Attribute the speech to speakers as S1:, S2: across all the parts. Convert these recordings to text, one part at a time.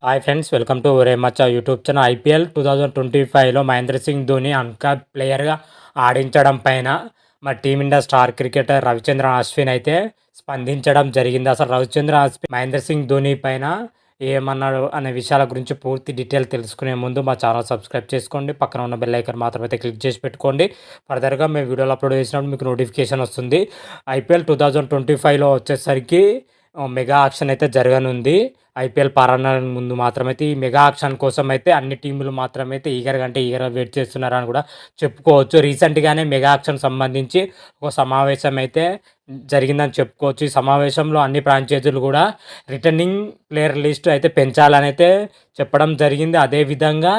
S1: Hi friends, welcome to ఒరే మచ్చా YouTube channel. IPL 2025లో మహేంద్ర సింగ్ ధోని అన్కాప్ ప్లేయర్గా ఆడించడం పైన మా team India star cricketer Ravichandran Ashwin అయితే స్పందించడం జరిగింది. అసలు రవిచంద్రన్ అశ్విన్ మహేంద్ర సింగ్ ధోని పైన ఏమన్నాడు అనే విషయాల గురించి పూర్తి డీటెయిల్ తెలుసుకునే ముందు మా ఛానల్ సబ్స్క్రైబ్ చేసుకోండి. పక్కన ఉన్న బెల్ ఐకాన్ మాత్రమైతే క్లిక్ చేసి పెట్టుకోండి. ఫర్దర్గా మేము వీడియోలు అప్లోడ్ చేసినప్పుడు మీకు నోటిఫికేషన్ వస్తుంది. ఐపీఎల్ 2025లో వచ్చేసరికి మెగా ఆక్షన్ అయితే జరగనుంది. ఐపీఎల్ ప్రారంభానికి ముందు మాత్రమైతే ఈ మెగా ఆక్షన్ కోసం అయితే అన్ని టీములు మాత్రమైతే ఈగర్గా వెయిట్ చేస్తున్నారని కూడా చెప్పుకోవచ్చు. రీసెంట్గానే మెగా ఆక్షన్ సంబంధించి ఒక సమావేశం అయితే జరిగిందని చెప్పుకోవచ్చు. ఈ సమావేశంలో అన్ని ఫ్రాంచైజీలు కూడా రిటర్నింగ్ ప్లేయర్ లిస్ట్ అయితే పెంచాలని అయితే చెప్పడం జరిగింది. అదేవిధంగా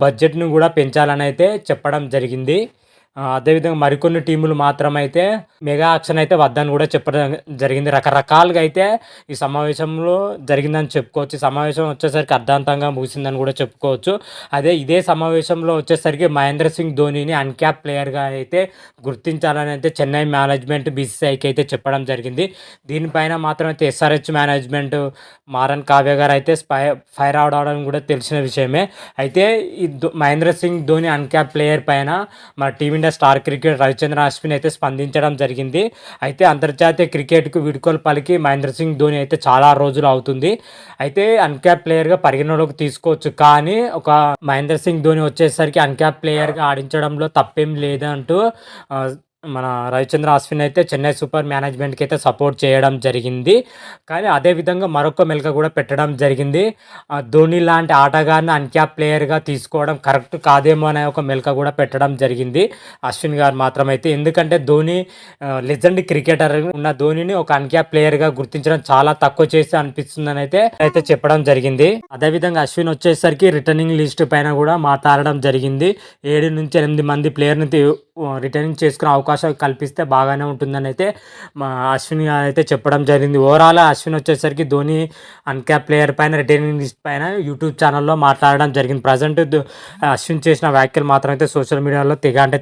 S1: బడ్జెట్ను కూడా పెంచాలని అయితే చెప్పడం జరిగింది. అదేవిధంగా మరికొన్ని టీములు మాత్రమైతే మెగా ఆక్షన్ అయితే వద్దని కూడా చెప్పడం జరిగింది. రకరకాలుగా అయితే ఈ సమావేశంలో జరిగిందని చెప్పుకోవచ్చు. ఈ సమావేశం వచ్చేసరికి అర్ధాంతంగా ముగిసిందని కూడా చెప్పుకోవచ్చు. ఇదే సమావేశంలో వచ్చేసరికి మహేంద్ర సింగ్ ధోనిని అన్క్యాప్ ప్లేయర్గా అయితే గుర్తించాలని అయితే చెన్నై మేనేజ్మెంట్ బీసీసీఐకి అయితే చెప్పడం జరిగింది. దీనిపైన మాత్రమైతే ఎస్ఆర్హెచ్ మేనేజ్మెంట్ మారన్ కావ్య గారు అయితే ఫైర్ అవడం కూడా తెలిసిన విషయమే. అయితే ఈ మహేంద్ర సింగ్ ధోని అన్క్యాప్ ప్లేయర్ పైన మన team India star cricket Ravichandran Ashwin అయితే స్పందించడం జరిగింది. అయితే అంతర్జాతీయ క్రికెట్కు వీడ్కోలు పలికి మహేంద్ర సింగ్ ధోని అయితే చాలా రోజులు అవుతుంది. అయితే అన్క్యాప్ ప్లేయర్గా పరిగణలోకి తీసుకోవచ్చు. కానీ ఒక మహేంద్ర సింగ్ ధోని వచ్చేసరికి అన్క్యాప్ ప్లేయర్గా ఆడించడంలో తప్పేం లేదంటూ మన రవిచంద్ర అశ్విన్ అయితే చెన్నై సూపర్ మేనేజ్మెంట్కి అయితే సపోర్ట్ చేయడం జరిగింది. కానీ అదేవిధంగా మరొక మెలక కూడా పెట్టడం జరిగింది. ధోని లాంటి ఆటగాడిని అన్క్యాప్ ప్లేయర్గా తీసుకోవడం కరెక్ట్ కాదేమో అనే ఒక మెలక కూడా పెట్టడం జరిగింది అశ్విన్ గారు మాత్రమైతే. ఎందుకంటే ధోని లెజెండ్ క్రికెటర్ ఉన్న ధోనిని ఒక అన్క్యాప్ ప్లేయర్గా గుర్తించడం చాలా తక్కువ చేసి అనిపిస్తుందని అయితే చెప్పడం జరిగింది. అదేవిధంగా అశ్విన్ వచ్చేసరికి రిటర్నింగ్ లిస్ట్ పైన కూడా మాట్లాడడం జరిగింది. 7 నుంచి 8 మంది ప్లేయర్ని రిటర్నింగ్ చేసుకునే అవకాశం కల్పిస్తే బాగానే ఉంటుందని అయితే మా అశ్విన్ గారు అయితే చెప్పడం జరిగింది. ఓవరాల్ అశ్విన్ వచ్చేసరికి ధోని అన్క్యాప్ ప్లేయర్ పైన రిటర్నింగ్ లిస్ట్ పైన యూట్యూబ్ ఛానల్లో మాట్లాడడం జరిగింది. ప్రజెంట్ అశ్విన్ చేసిన వ్యాఖ్యలు మాత్రం అయితే సోషల్ మీడియాలో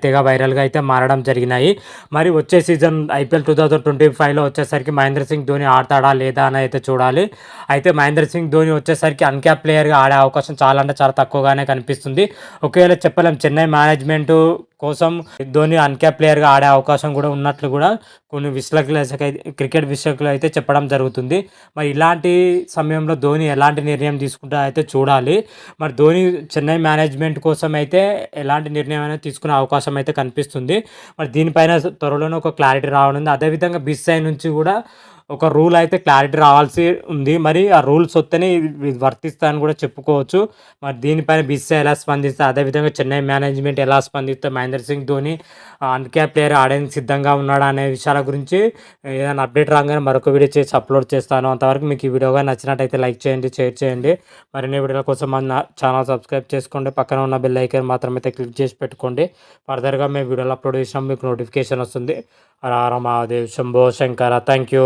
S1: తెగ వైరల్గా అయితే మారడం జరిగినాయి. మరి వచ్చే సీజన్ ఐపీఎల్ 2025లో వచ్చేసరికి మహేంద్ర సింగ్ ధోని ఆడతాడా లేదా అని అయితే చూడాలి. అయితే మహేంద్ర సింగ్ ధోని వచ్చేసరికి అన్క్యాప్ ప్లేయర్గా ఆడే అవకాశం చాలా అంటే చాలా తక్కువగానే కనిపిస్తుంది. ఒకవేళ చెప్పలేం, చెన్నై మేనేజ్మెంట్ కోసం ధోని అన్క్యాప్ ప్లేయర్గా ఆడే అవకాశం కూడా ఉన్నట్లు కూడా కొన్ని క్రికెట్ విశ్లేషకులు అయితే చెప్పడం జరుగుతుంది. మరి ఇలాంటి సమయంలో ధోని ఎలాంటి నిర్ణయం తీసుకుంటా అయితే చూడాలి. మరి ధోని చెన్నై మేనేజ్మెంట్ కోసం అయితే ఎలాంటి నిర్ణయం అనేది తీసుకునే అవకాశం అయితే కనిపిస్తుంది. మరి దీనిపైన త్వరలోనే ఒక క్లారిటీ రావనుంది. అదేవిధంగా బీసీసీఐ నుంచి కూడా ఒక రూల్ అయితే క్లారిటీ రావాల్సి ఉంది. మరి ఆ రూల్స్ వస్తేనే ఇది వర్తిస్తాయని కూడా చెప్పుకోవచ్చు. మరి దీనిపైన బీసీసీఐ ఎలా స్పందిస్తే, అదేవిధంగా చెన్నై మేనేజ్మెంట్ ఎలా స్పందిస్తే మహేంద్ర సింగ్ ధోని అన్క్యాప్ ప్లేయర్ ఆడేందుకు సిద్ధంగా ఉన్నాడా అనే విషయాల గురించి ఏదైనా అప్డేట్ రాగానే మరొక వీడియో చేసి అప్లోడ్ చేస్తాను. అంతవరకు మీకు ఈ వీడియోగా నచ్చినట్టయితే లైక్ చేయండి, షేర్ చేయండి. మరిన్ని వీడియోల కోసం మన ఛానల్ సబ్స్క్రైబ్ చేసుకోండి. పక్కన ఉన్న బెల్ ఐకాన్ మాత్రమైతే క్లిక్ చేసి పెట్టుకోండి. ఫర్దర్గా మేము వీడియోలు అప్లోడ్ చేసినాం మీకు నోటిఫికేషన్ వస్తుంది. హర హర మహాదేవ్, శంభో శంకర. Thank you.